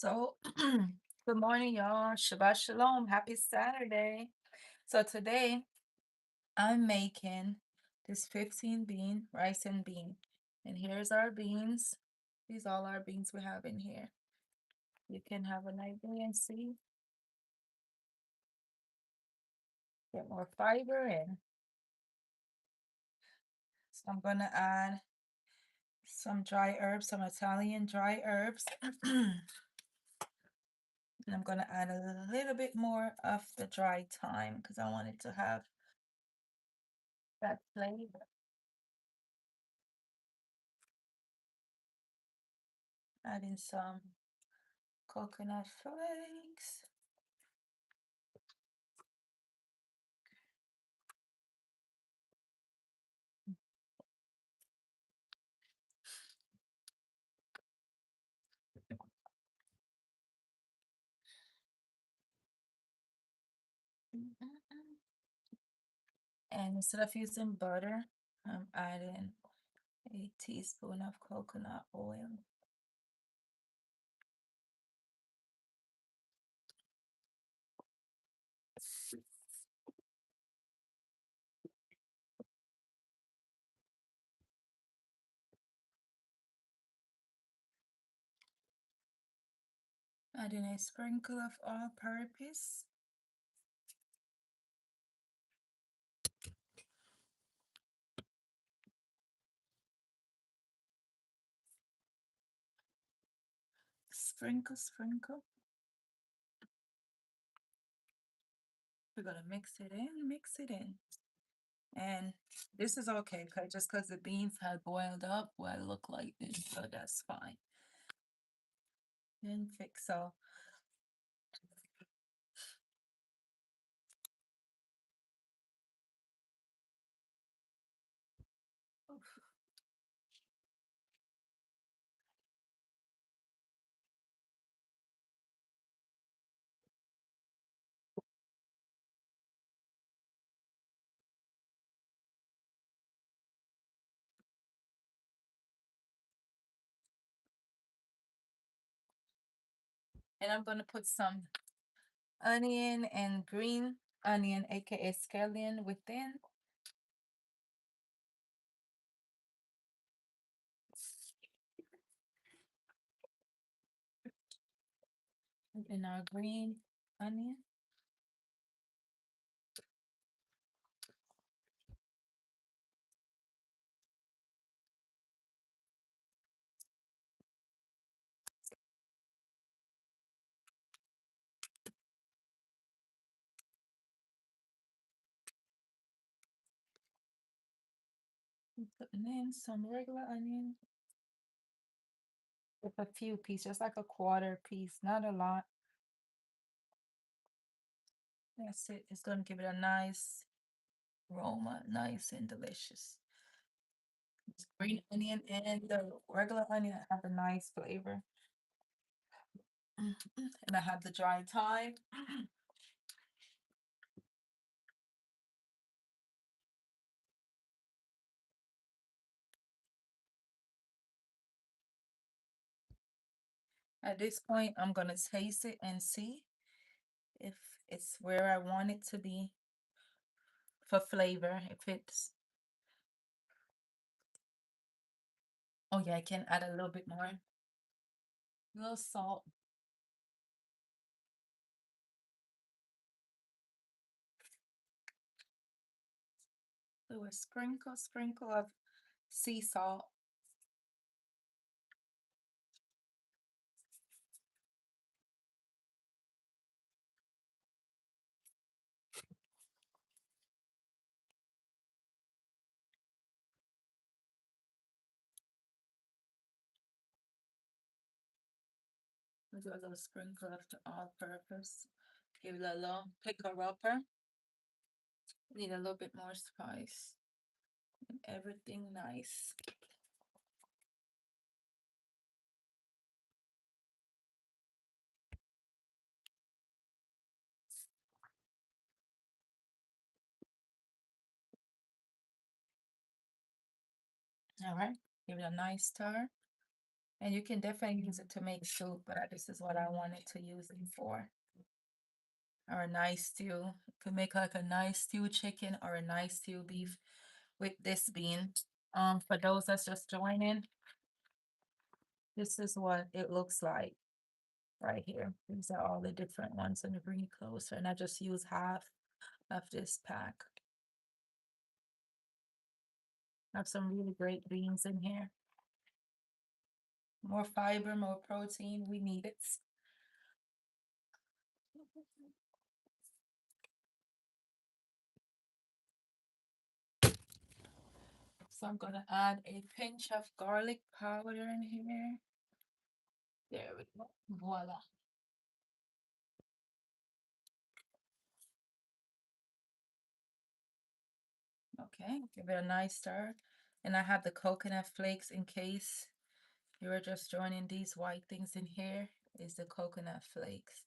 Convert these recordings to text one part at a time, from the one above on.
So, good morning, y'all. Shabbat Shalom. Happy Saturday. So, today I'm making this 15 bean rice and bean. And here's our beans. These all our beans we have in here. You can have an idea and see. Get more fiber in. So, I'm going to add some dry herbs, some Italian dry herbs. And I'm going to add a little bit more of the dry thyme because I want it to have that flavor. Adding some coconut flakes. And instead of using butter, I'm adding a teaspoon of coconut oil. Adding a sprinkle of all-purpose. Sprinkle, sprinkle. We're gonna mix it in, mix it in. And this is okay, just because the beans had boiled up, well, it look like this, so that's fine. Then fix so. And I'm gonna put some onion and green onion, aka scallion, within. And our green onion. Putting in some regular onion with a few pieces, just like a quarter piece, not a lot. That's it. It's gonna give it a nice aroma, nice and delicious. Green onion and the regular onion have a nice flavor. And I have the dry thyme. At this point, I'm gonna taste it and see if it's where I want it to be for flavor. If it's, oh yeah, I can add a little bit more. A little salt. So a sprinkle of sea salt. We'll do a little sprinkle of the all-purpose. Give it a little picker upper. Need a little bit more spice. And everything nice. All right. Give it a nice stir. And you can definitely use it to make soup, but this is what I wanted to use it for. Or a nice stew. You could make like a nice stew chicken or a nice stew beef with this bean. For those that's just joining, this is what it looks like right here. These are all the different ones. Let me bring it closer, and I just use half of this pack. I have some really great beans in here. More fiber, more protein. We need it. So I'm gonna add a pinch of garlic powder in here. There we go. Voila. Okay, give it a nice stir. And I have the coconut flakes in case you were just joining. These white things in here is the coconut flakes.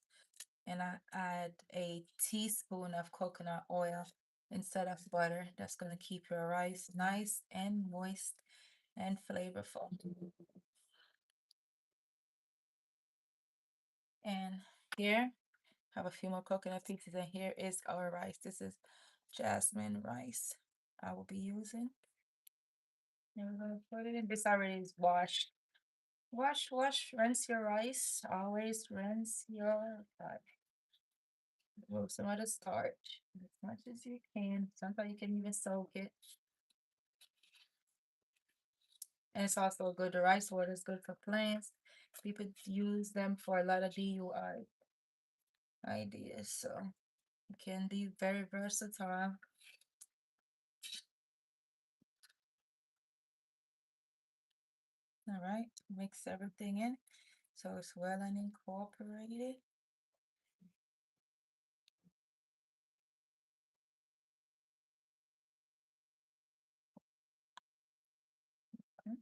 And I add a teaspoon of coconut oil instead of butter. That's going to keep your rice nice and moist and flavorful. And here, have a few more coconut pieces, and here is our rice. This is jasmine rice I will be using. And we're gonna put it in. This already is washed. Wash, rinse your rice. Always rinse your rice. Remove some of the starch as much as you can. Sometimes you can even soak it. And it's also good. The rice water is good for plants. People use them for a lot of DUI ideas. So it can be very versatile. All right, mix everything in so it's well and incorporated. Okay.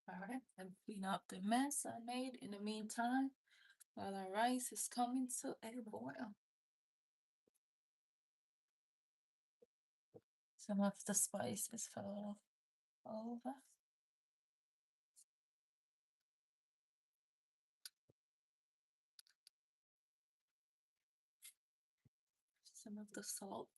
All right, and clean up the mess I made in the meantime while our rice is coming to a boil. Some of the spices fell over. Some of the salt.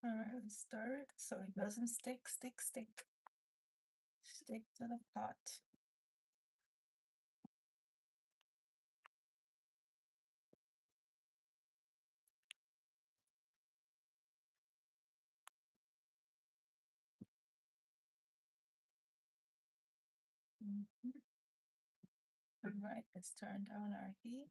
All right, stir it so it doesn't stick. Stick to the pot. Mhm. All right, let's turn down our heat.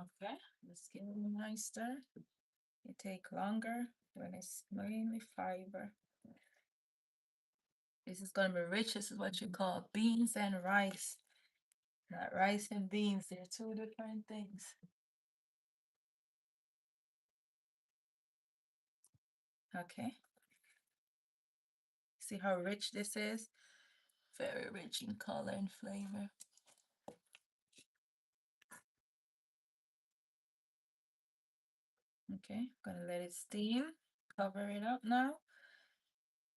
Okay, let's give it a nice stir. It take longer when it's mainly fiber. This is gonna be rich. This is what you call beans and rice. Not rice and beans. They're two different things. Okay. See how rich this is? Very rich in color and flavor. Okay, gonna let it steam. Cover it up now.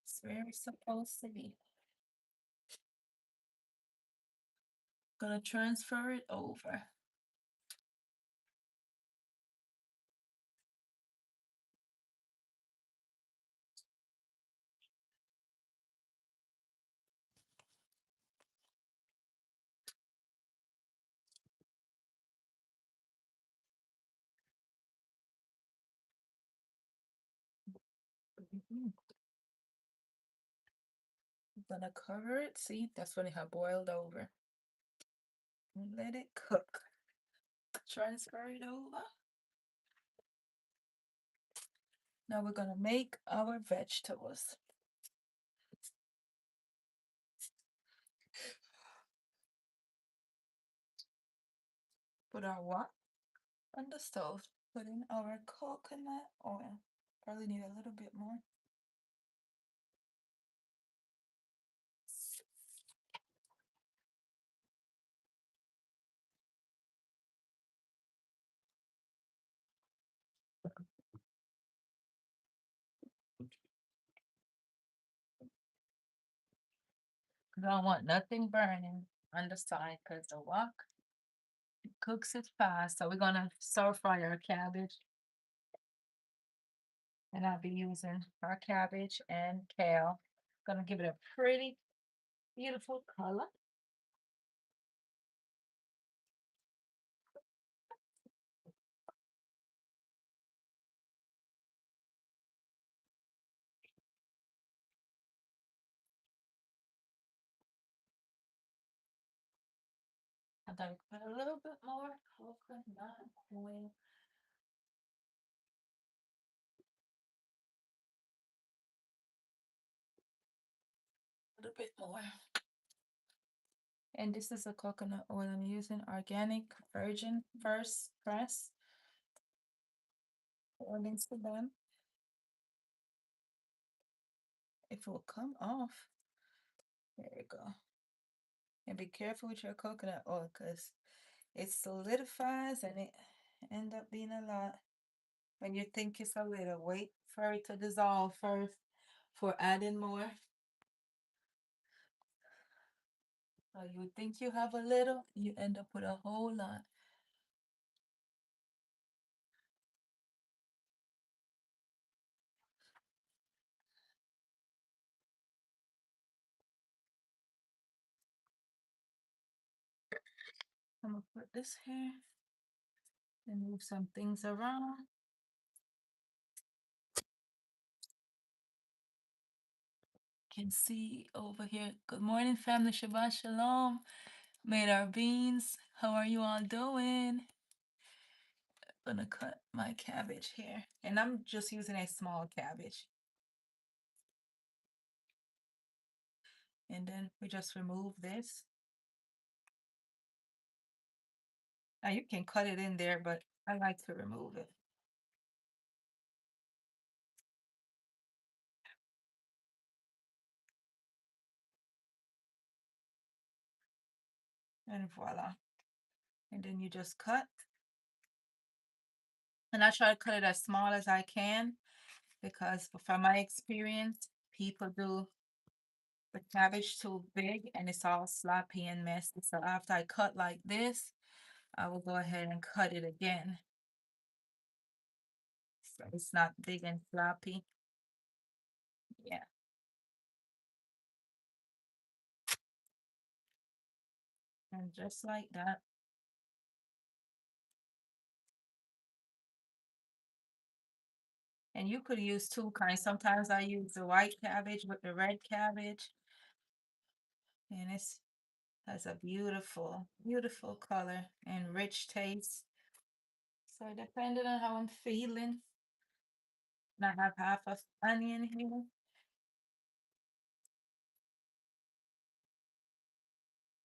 It's where it's supposed to be. Gonna transfer it over. Mhm. Gonna cover it. See, that's when it had boiled over. And let it cook. Transfer it over. Now we're gonna make our vegetables. Put our what on the stove. Put in our coconut oil. Probably need a little bit more. Cause I don't want nothing burning on the side because the wok cooks it fast. So we're gonna stir fry our cabbage. And I'll be using our cabbage and kale. Gonna give it a pretty beautiful color. I'm gonna put a little bit more coconut oil. A little bit more. And this is a coconut oil I'm using, organic virgin first press. Pour into them. If it will come off, there you go. And be careful with your coconut oil because it solidifies and it end up being a lot. When you think it's a little, wait for it to dissolve first for adding more. So you think you have a little, you end up with a whole lot. I'm gonna put this here and move some things around. Can see over here. Good morning, family. Shabbat Shalom. Made our beans. How are you all doing? Gonna cut my cabbage here. And I'm just using a small cabbage. And then we just remove this. Now you can cut it in there, but I like to remove it. And voila. And then you just cut. And I try to cut it as small as I can because from my experience, people do the cabbage too big and it's all sloppy and messy. So after I cut like this, I will go ahead and cut it again. So it's not big and sloppy. Yeah. And just like that. And you could use two kinds. Sometimes I use the white cabbage with the red cabbage. And it's has a beautiful, beautiful color and rich taste. So depending on how I'm feeling, and I have half of onion here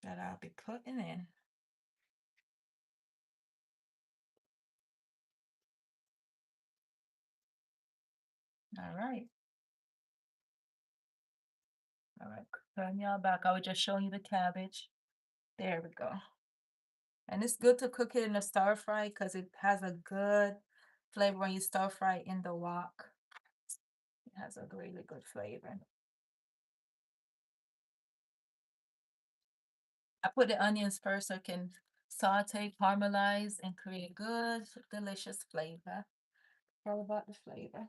that I'll be putting in. All right. All right. Turn y'all back. I was just showing you the cabbage. There we go. And it's good to cook it in a stir fry because it has a good flavor when you stir fry in the wok. It has a really good flavor. I put the onions first so it can saute, caramelize, and create good, delicious flavor. All about the flavor.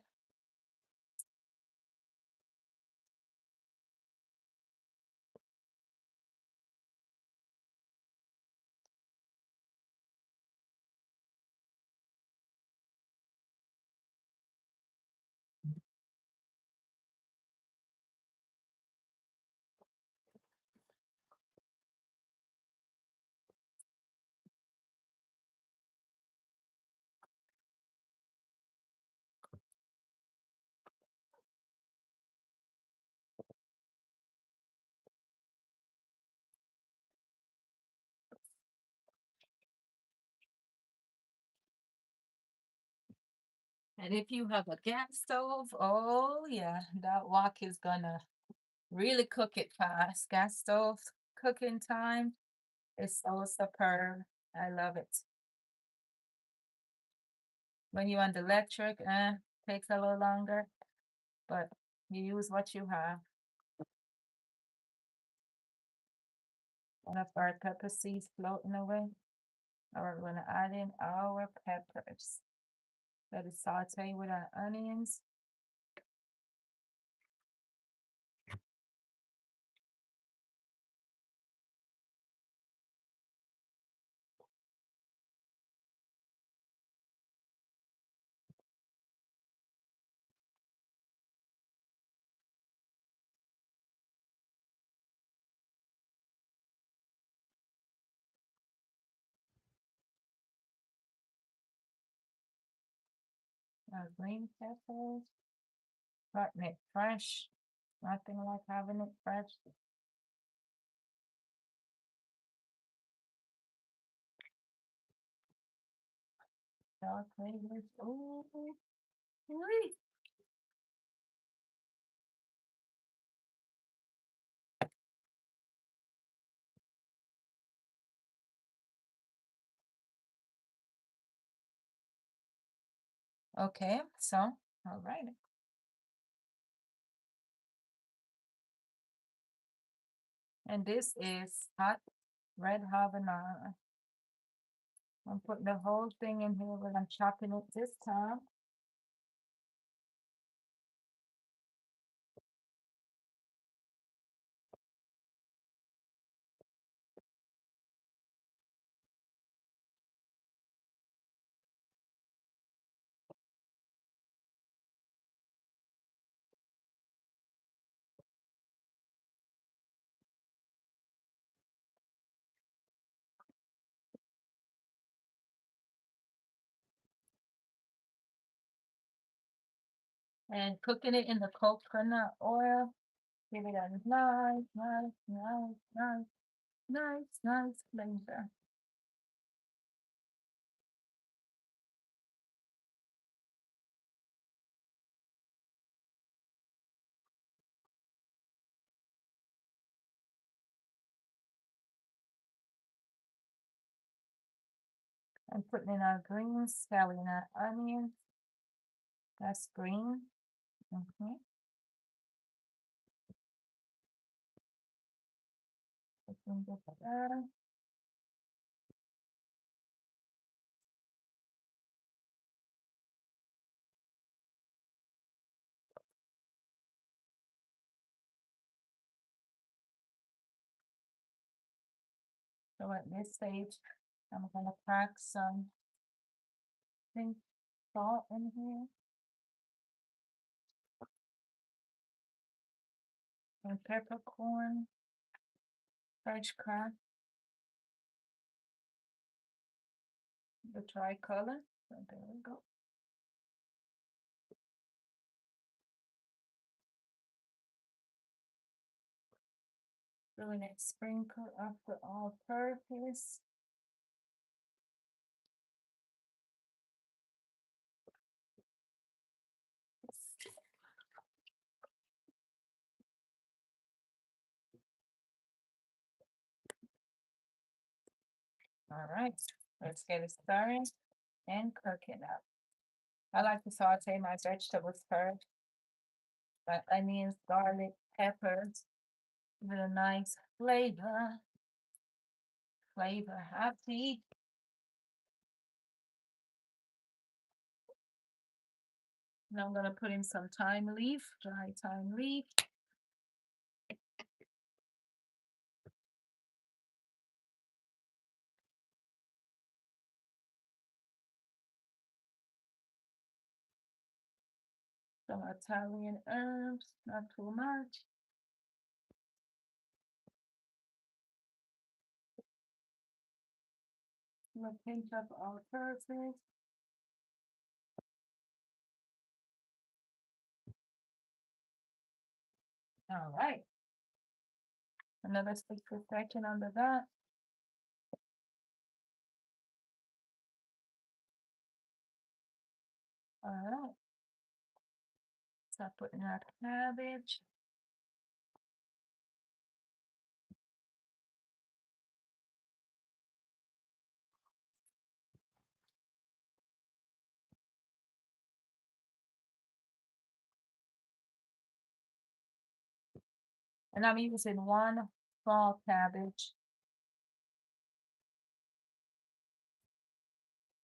And if you have a gas stove, oh yeah, that wok is gonna really cook it fast. Gas stove cooking time is so superb. I love it. When you're on the electric, takes a little longer, but you use what you have. One of our pepper seeds floating away. All right, we're gonna add in our peppers. Let it saute with our onions. Our green peppers, cutting it fresh. Nothing like having it fresh. Dark flavors. Ooh, wee. Okay, so, all right. And this is hot red habanero. I'm putting the whole thing in here, but I'm chopping it this time. And cooking it in the coconut oil. Give it a nice flavor. And putting in our greens, selling our onions. That's green. Mm-hmm. So at this stage, I'm gonna crack some pink salt in here and peppercorn, fresh cracked, the tricolor. So there we go. Doing it sprinkle of the all-purpose. All right, let's get it started and cook it up. I like to saute my vegetables first, like onions, garlic, peppers, give it a nice flavor. Happy. Now I'm gonna put in some thyme leaf, dry thyme leaf. Some Italian herbs, not too much. A pinch of all-purpose. All right. Another stick for second under that. All right. Start putting our cabbage. And I'm using one small cabbage.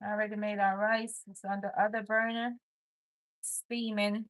I already made our rice. It's on the other burner, steaming.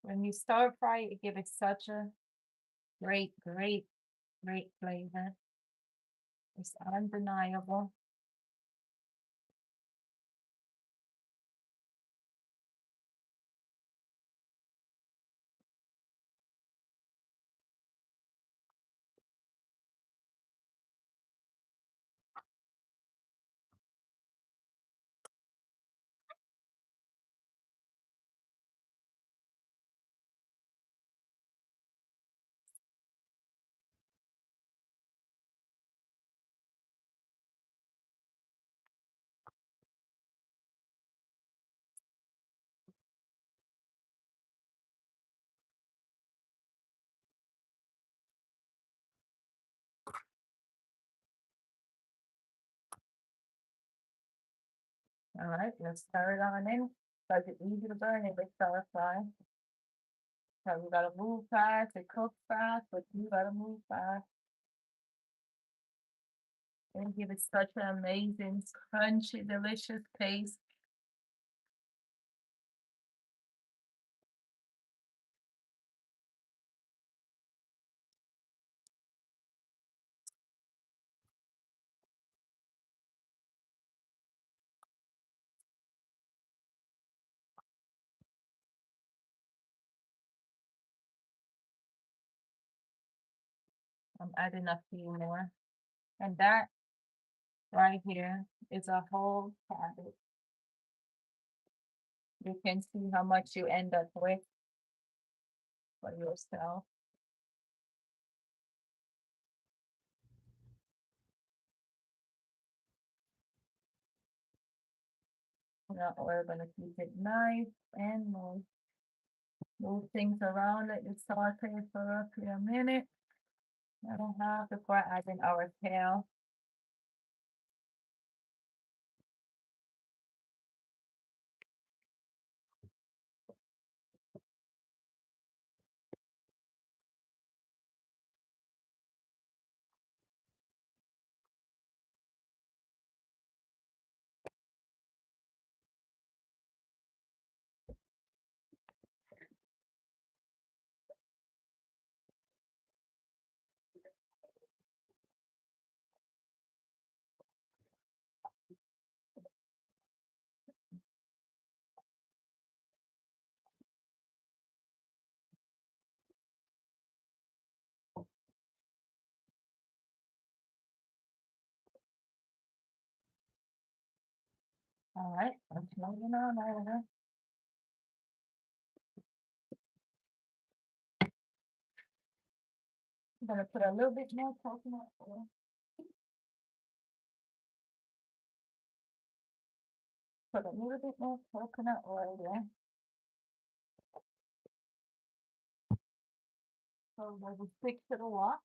When you stir fry it, gives it such a great, great, great flavor. It's undeniable. All right, let's stir it on in. Because it's easy to burn it with stir fry. So we gotta move fast, it cooks fast, but you gotta move fast. And give it such an amazing, crunchy, delicious taste. I'm adding a few more. And that right here is a whole cabbage. You can see how much you end up with for yourself. Now we're gonna keep it nice and move things around, let it saute for roughly a minute. I don't have before adding our kale. All right, let's moving on over. I'm gonna put a little bit more coconut oil. Put a little bit more coconut oil there. So that will stick to the wok.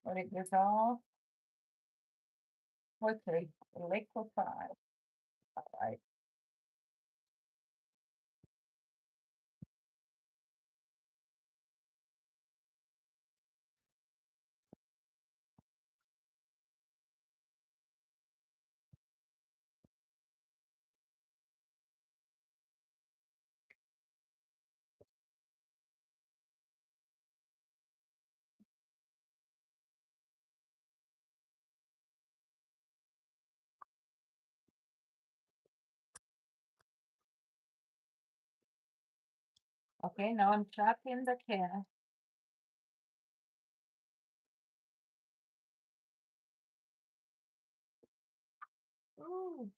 Let it dissolve. Okay, liquefy. All right. Okay, now I'm chopping the carrot. Ooh,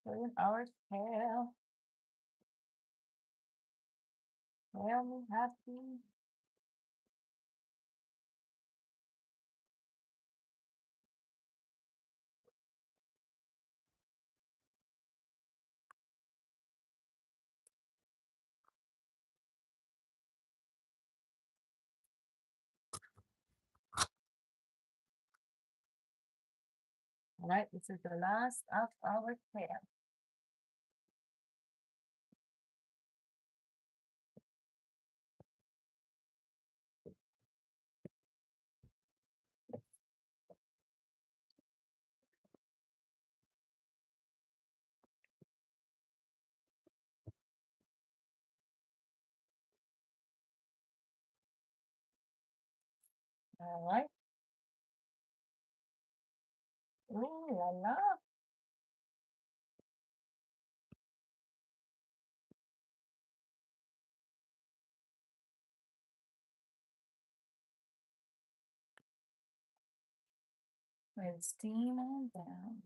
put our tail. Well, we happy. All right, this is the last of our tail. All right. Ooh la la. Let's steam on down.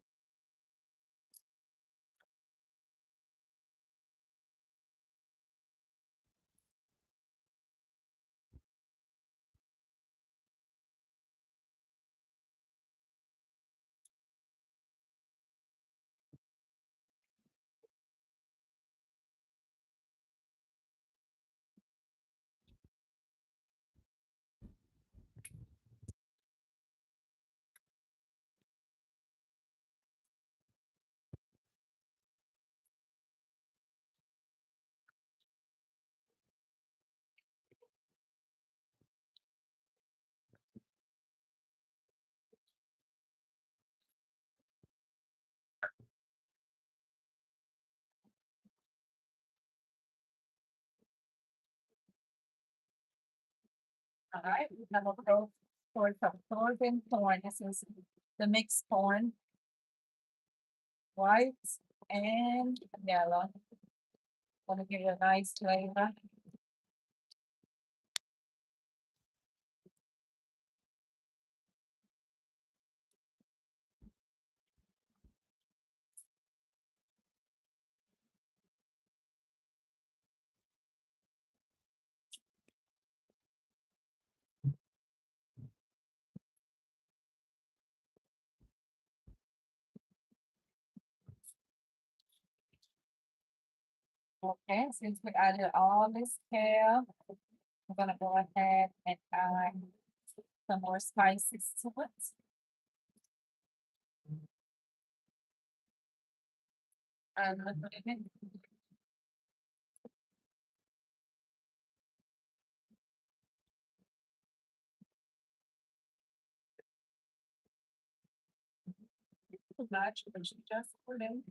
All right, we have a go for some frozen corn. This is the mixed corn, white and yellow. Want to give you a nice flavor. Okay, since we added all this kale, I'm gonna go ahead and add some more spices to it. And look at it. Much, but you just put in.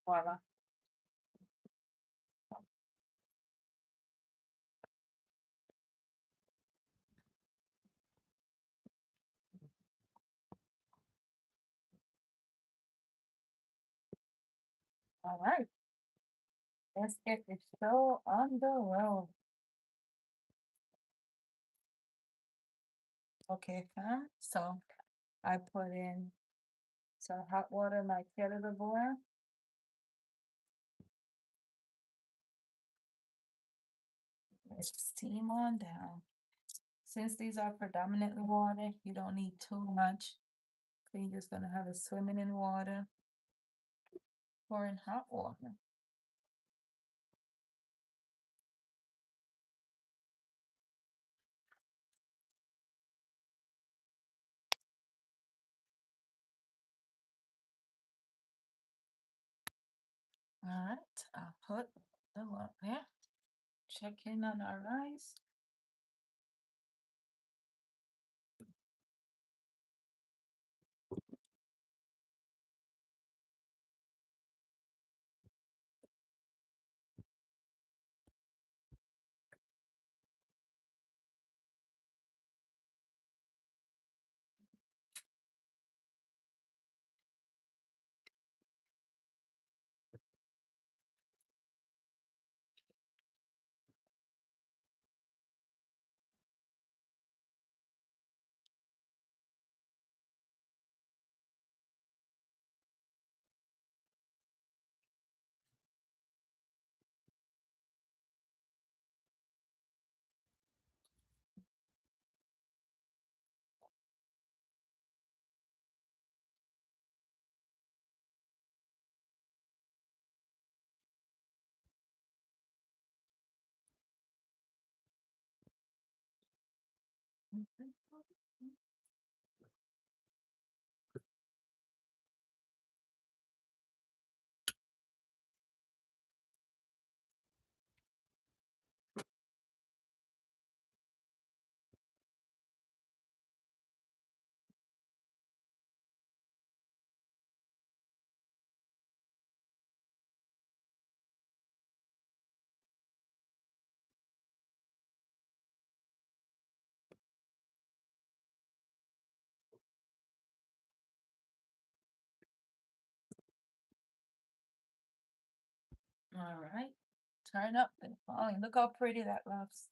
Voila. All right, let's get this show on the road. Okay, fam. So I put in some hot water in my kettle to boil. Let's steam on down. Since these are predominantly water, you don't need too much. So you're just gonna have it swimming in water or in hot water. All right, I'll put the water there. Check in on our rice. All right, turn up and falling. Look how pretty that looks.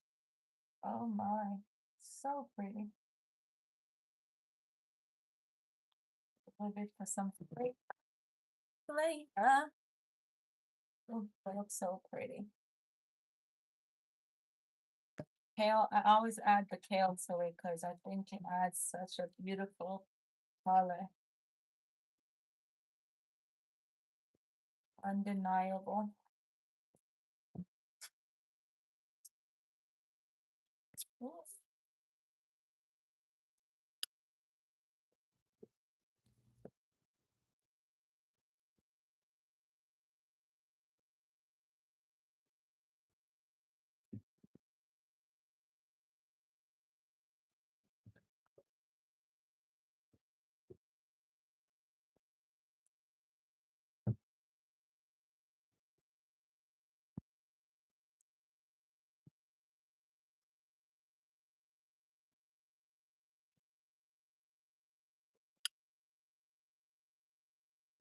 Oh my, so pretty. We'll wait for some flavor. Oh, that looks so pretty. Kale, I always add the kale to it because I think it adds such a beautiful color. Undeniable. Ooh,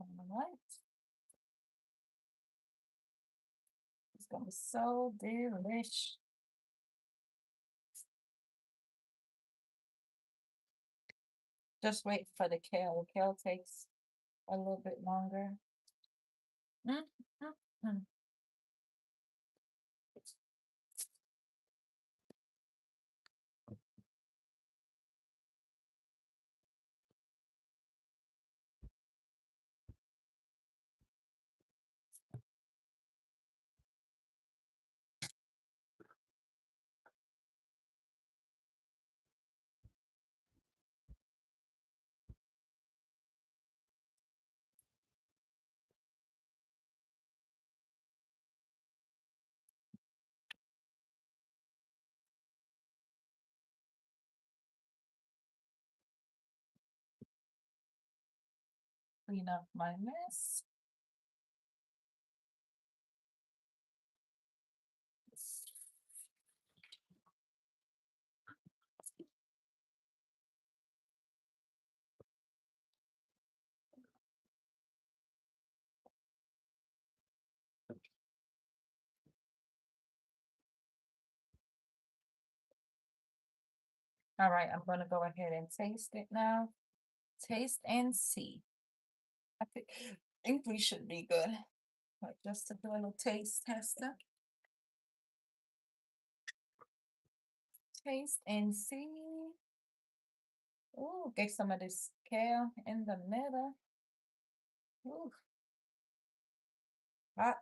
all right. It's gonna be so delish. Just wait for the kale. The kale takes a little bit longer. Mm, mm, mm. Clean up my mess. All right, I'm gonna go ahead and taste it now. Taste and see. I think we should be good. But just to do a little taste tester. Taste and see. Ooh, get some of this kale in the middle. Ooh, hot.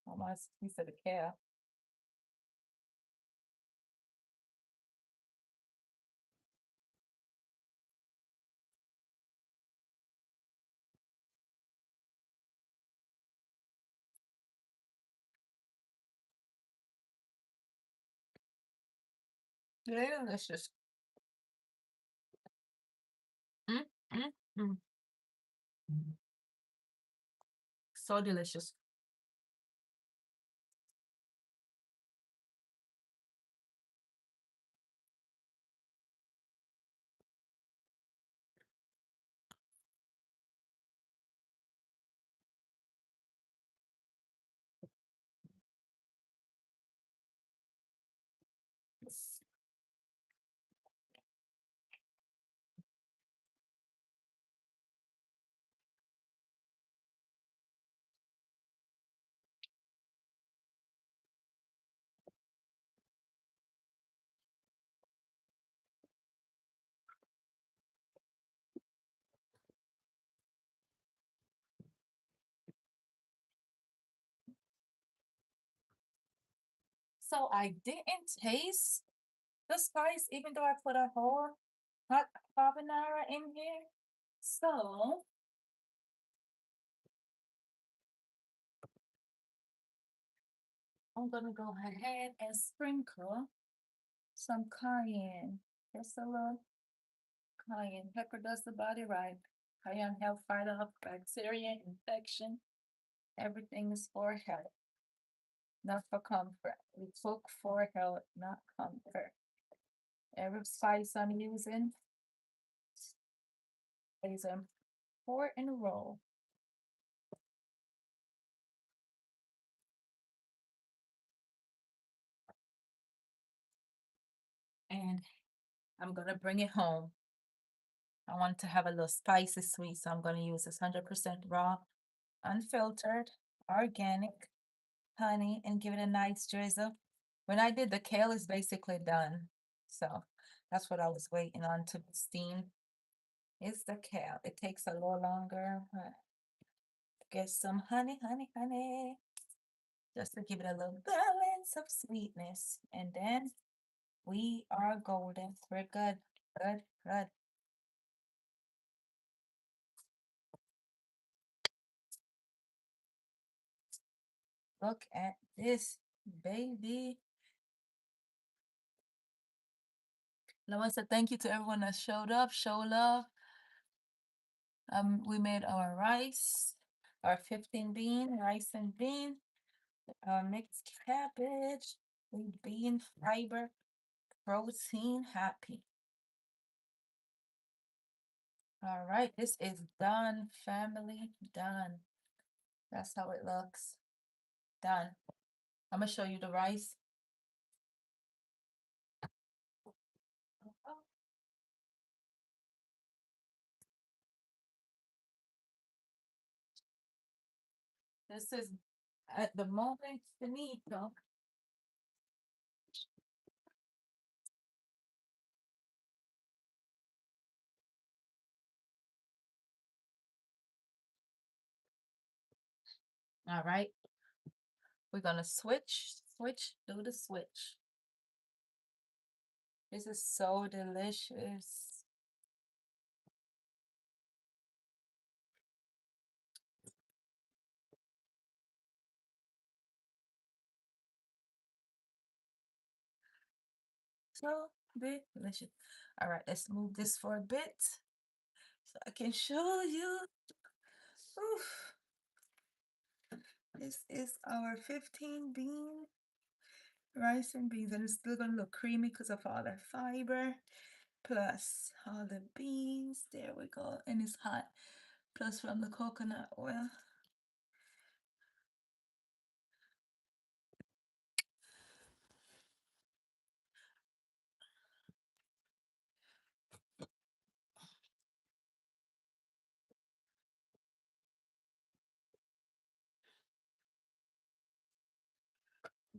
Almost a piece of the kale. Delicious. Mm, mm, mm. So delicious. So I didn't taste the spice, even though I put a whole hot carbonara in here. So I'm gonna go ahead and sprinkle some cayenne. Just a little cayenne. Pepper does the body right. Cayenne help fight off bacteria, infection. Everything is for health, not for comfort. We cook for health, not comfort. Every spice I'm using plays an important role. And I'm gonna bring it home. I want to have a little spicy sweet, so I'm gonna use this 100% raw, unfiltered, organic honey and give it a nice drizzle. When I did the kale is basically done. So that's what I was waiting on to steam. It's the kale. It takes a little longer. But get some honey, honey, honey. Just to give it a little balance of sweetness. And then we are golden. We're good. Good, good. Look at this, baby. And I want to say thank you to everyone that showed up, show love. We made our rice, our 15 bean, rice and bean, mixed cabbage, bean fiber, protein happy. All right, this is done, family, done. That's how it looks. Done. I'm gonna show you the rice. This is at the moment finito. All right, we're gonna do the switch. This is so delicious. So delicious. All right, let's move this for a bit so I can show you. Oof. This is our 15 bean rice and beans, and it's still gonna look creamy because of all the fiber plus all the beans. There we go, and it's hot. Plus from the coconut oil.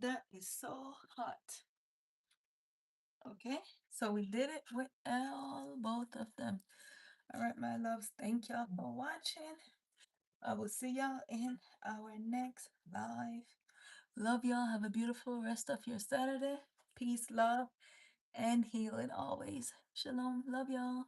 That is so hot. Okay, so we did it with all both of them. All right, my loves, thank y'all for watching. I will see y'all in our next live. Love y'all. Have a beautiful rest of your Saturday. Peace, love, and healing always. Shalom. Love y'all.